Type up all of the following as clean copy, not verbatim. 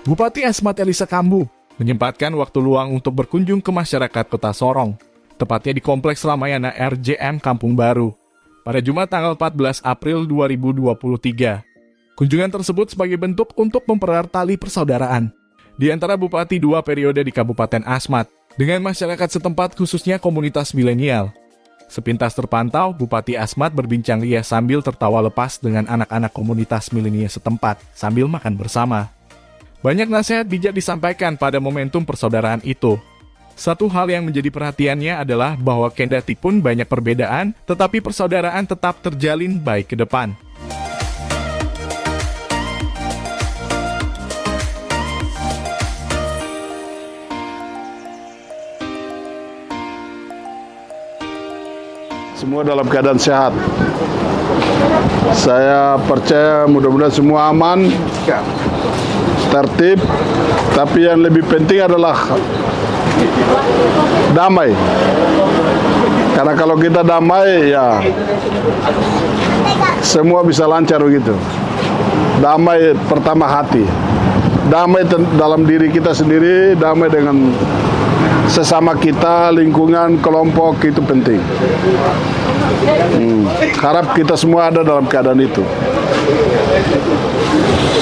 Bupati Asmat Elisa Kambu menyempatkan waktu luang untuk berkunjung ke masyarakat Kota Sorong, tepatnya di Kompleks Ramayana RJM Kampung Baru, pada Jumat tanggal 14 April 2023. Kunjungan tersebut sebagai bentuk untuk mempererat tali persaudaraan di antara Bupati dua periode di Kabupaten Asmat dengan masyarakat setempat khususnya komunitas milenial. Sepintas terpantau, Bupati Asmat berbincang ria sambil tertawa lepas dengan anak-anak komunitas milenial setempat sambil makan bersama. Banyak nasihat bijak disampaikan pada momentum persaudaraan itu. Satu hal yang menjadi perhatiannya adalah bahwa kendati pun banyak perbedaan, tetapi persaudaraan tetap terjalin baik ke depan. Semua dalam keadaan sehat. Saya percaya mudah-mudahan semua aman, tertib, tapi yang lebih penting adalah damai. Karena kalau kita damai, ya semua bisa lancar begitu. Damai pertama hati, damai dalam diri kita sendiri, damai dengan sesama kita, lingkungan, kelompok, itu penting. Harap kita semua ada dalam keadaan itu.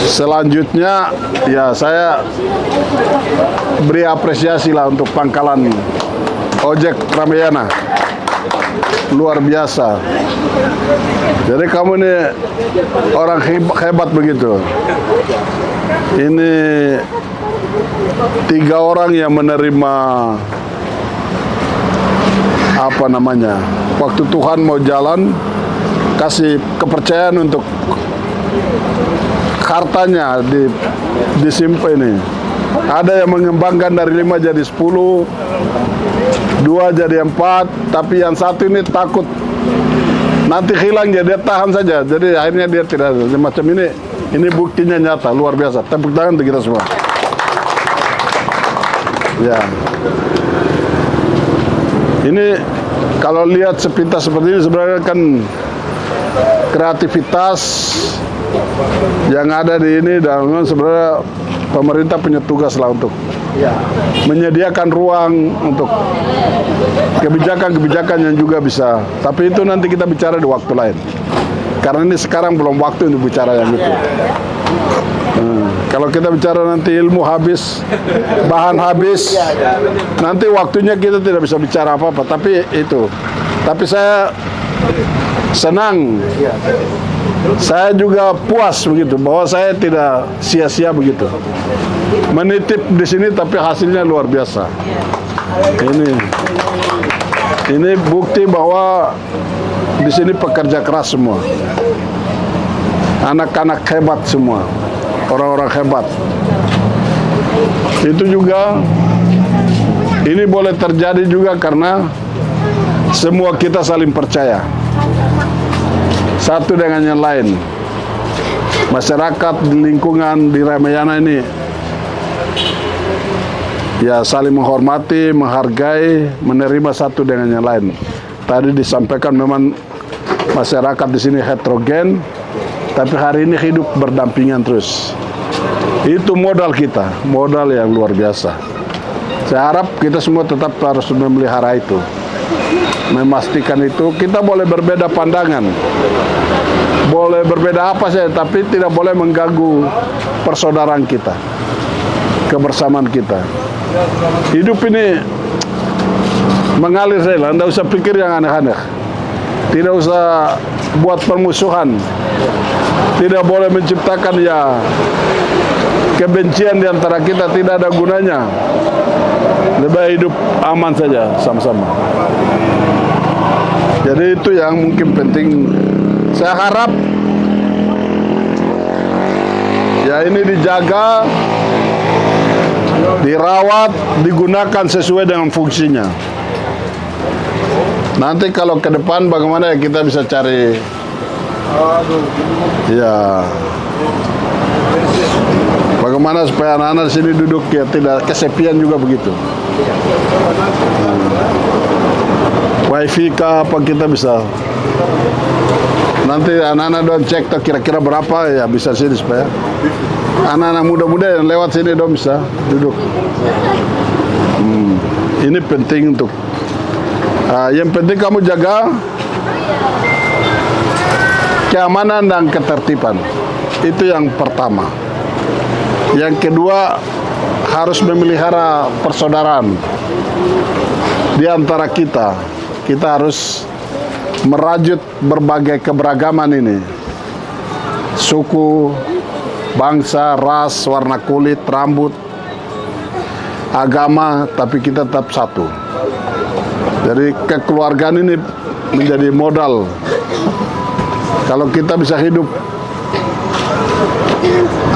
Selanjutnya, ya saya beri apresiasi lah untuk pangkalan ojek Ramayana. Luar biasa. Jadi kamu ini orang hebat begitu. Ini 3 orang yang menerima waktu Tuhan mau jalan, kasih kepercayaan untuk hartanya disimpan ini. Ada yang mengembangkan dari 5 jadi 10, 2 jadi 4, tapi yang satu ini takut nanti hilang, jadi dia tahan saja. Jadi akhirnya dia tidak macam ini. Ini buktinya nyata, luar biasa. Tepuk tangan untuk kita semua. Ya. Ini kalau lihat sepintas seperti ini sebenarnya kan kreativitas yang ada di ini, dan sebenarnya pemerintah punya tugas lah untuk menyediakan ruang untuk kebijakan-kebijakan yang juga bisa. Tapi itu nanti kita bicara di waktu lain. Karena ini sekarang belum waktu untuk bicara yang itu. Kalau kita bicara nanti ilmu habis, bahan habis, nanti waktunya kita tidak bisa bicara apa-apa. Tapi saya senang, saya juga puas begitu, bahwa saya tidak sia-sia begitu. Menitip di sini tapi hasilnya luar biasa. Ini bukti bahwa di sini pekerja keras semua, anak-anak hebat semua, orang-orang hebat. Itu juga, ini boleh terjadi juga karena semua kita saling percaya satu dengan yang lain. Masyarakat di lingkungan di Ramayana ini ya saling menghormati, menghargai, menerima satu dengan yang lain. Tadi disampaikan memang masyarakat di sini heterogen, tapi hari ini hidup berdampingan terus. Itu modal kita, modal yang luar biasa. Saya harap kita semua tetap harus memelihara itu, memastikan itu. Kita boleh berbeda pandangan, boleh berbeda apa saja, tapi tidak boleh mengganggu persaudaraan kita, kebersamaan kita. Hidup ini mengalir saja, tidak usah pikir yang aneh-aneh, tidak usah buat permusuhan, tidak boleh menciptakan kebencian di antara kita, tidak ada gunanya. Lebih baik hidup aman saja sama-sama. Jadi itu yang mungkin penting. Saya harap ya ini dijaga, dirawat, digunakan sesuai dengan fungsinya. Nanti kalau ke depan bagaimana ya kita bisa cari bagaimana supaya anak-anak sini duduk ya tidak kesepian juga begitu. Wifi kah apa kita bisa Nanti anak-anak dong cek tuh kira-kira berapa ya bisa sini supaya anak-anak muda-muda yang lewat sini dong bisa duduk. Ini penting untuk yang penting kamu jaga keamanan dan ketertiban. Itu yang pertama. Yang kedua, harus memelihara persaudaraan di antara kita. Kita harus merajut berbagai keberagaman ini. Suku, bangsa, ras, warna kulit, rambut, agama, tapi kita tetap satu. Jadi kekeluargaan ini menjadi modal. Kalau kita bisa hidup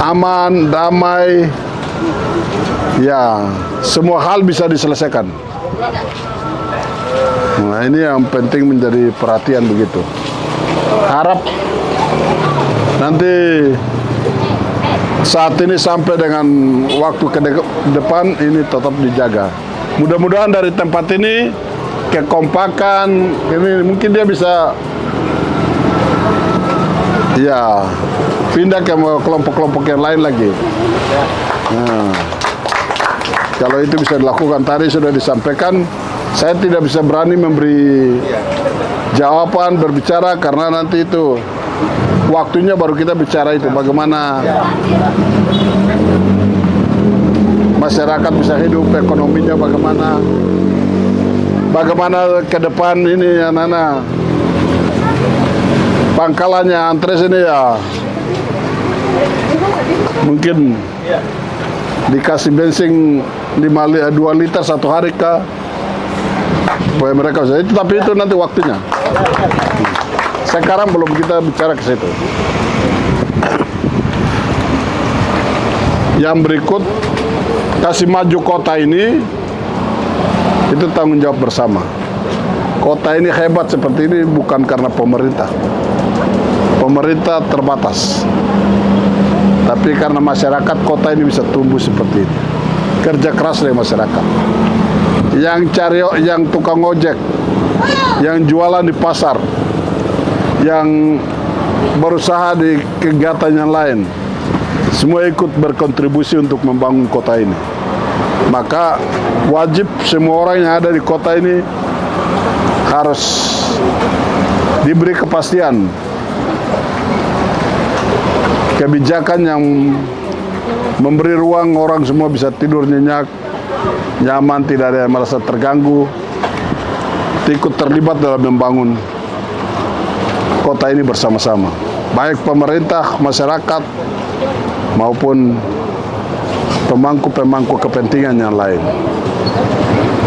aman, damai, ya semua hal bisa diselesaikan. Nah, ini yang penting menjadi perhatian begitu. Harap nanti saat ini sampai dengan waktu ke depan ini tetap dijaga. Mudah-mudahan dari tempat ini kekompakan ini mungkin dia bisa ya pindah ke kelompok-kelompok yang lain lagi. Nah, kalau itu bisa dilakukan, tadi sudah disampaikan, saya tidak bisa berani memberi jawaban berbicara karena nanti itu waktunya baru kita bicara itu bagaimana masyarakat bisa hidup, ekonominya bagaimana ke depan ini anak-anak pangkalannya antres ini ya mungkin dikasih bensin 2 liter satu hari kah supaya mereka bisa itu, tapi itu nanti waktunya. Sekarang belum kita bicara ke situ. Yang berikut, kasih maju kota ini itu tanggung jawab bersama. Kota ini hebat seperti ini bukan karena pemerintah. Pemerintah terbatas. Tapi karena masyarakat, kota ini bisa tumbuh seperti ini. Kerja keras dari masyarakat. Yang tukang ojek, yang jualan di pasar, yang berusaha di kegiatan yang lain, semua ikut berkontribusi untuk membangun kota ini. Maka wajib semua orang yang ada di kota ini harus diberi kepastian kebijakan yang memberi ruang orang semua bisa tidur nyenyak, nyaman, tidak ada yang merasa terganggu, ikut terlibat dalam membangun kota ini bersama-sama. Baik pemerintah, masyarakat, maupun pemangku-pemangku kepentingan yang lain.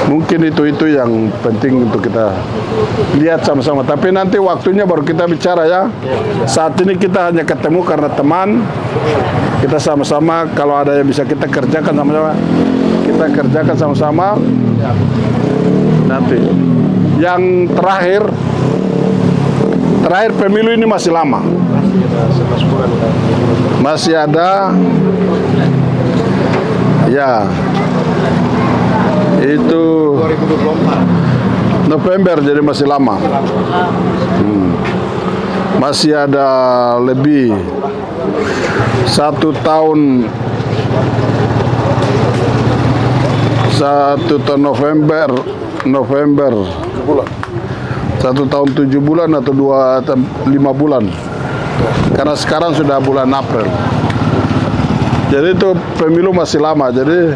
Mungkin itu yang penting untuk kita lihat sama-sama. Tapi nanti waktunya baru kita bicara ya. Saat ini kita hanya ketemu karena teman. Kita sama-sama kalau ada yang bisa kita kerjakan sama-sama, kita kerjakan sama-sama. Nanti yang terakhir pemilu ini masih lama. Masih ada ya itu 2024 November, jadi masih lama. Masih ada lebih 1 tahun, 1 tahun November 1 tahun 7 bulan atau 5 bulan, karena sekarang sudah bulan April. Jadi itu pemilu masih lama. Jadi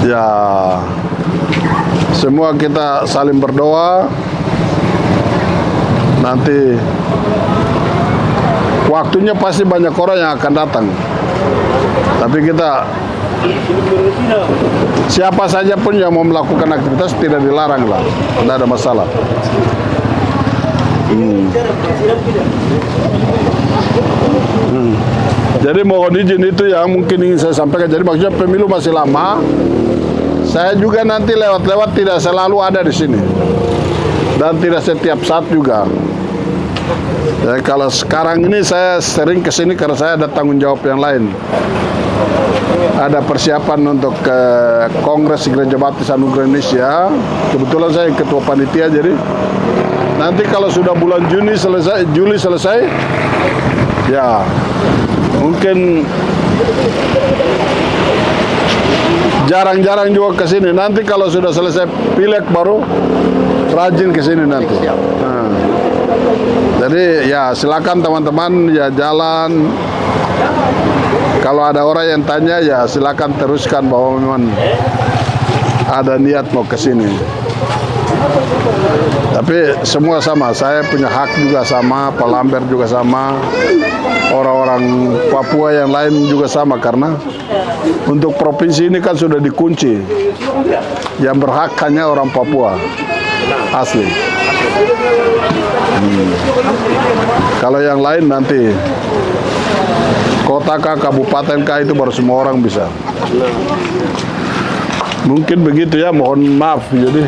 ya semua kita saling berdoa. Nanti waktunya pasti banyak orang yang akan datang. Tapi kita siapa saja pun yang mau melakukan aktivitas tidak dilarang lah, tidak ada masalah. Jadi mohon izin itu yang mungkin ingin saya sampaikan. Jadi maksudnya pemilu masih lama. Saya juga nanti lewat-lewat tidak selalu ada di sini. Dan tidak setiap saat juga. Jadi kalau sekarang ini saya sering ke sini karena saya ada tanggung jawab yang lain. Ada persiapan untuk ke Kongres Gereja Baptis Anugerah Indonesia. Kebetulan saya ketua panitia, jadi Nanti kalau sudah bulan Juli selesai, ya mungkin jarang-jarang juga ke sini. Nanti kalau sudah selesai pileg baru rajin ke sini nanti. Nah. Jadi ya silakan teman-teman ya jalan. Kalau ada orang yang tanya ya silakan teruskan bahwa memang ada niat mau ke sini. Tapi semua sama, saya punya hak juga sama, Pak Lambert juga sama, orang-orang Papua yang lain juga sama, karena untuk provinsi ini kan sudah dikunci. Yang berhak hanya orang Papua asli. Kalau yang lain nanti kota kah, kabupaten kah, itu baru semua orang bisa. Mungkin begitu ya, mohon maaf. Jadi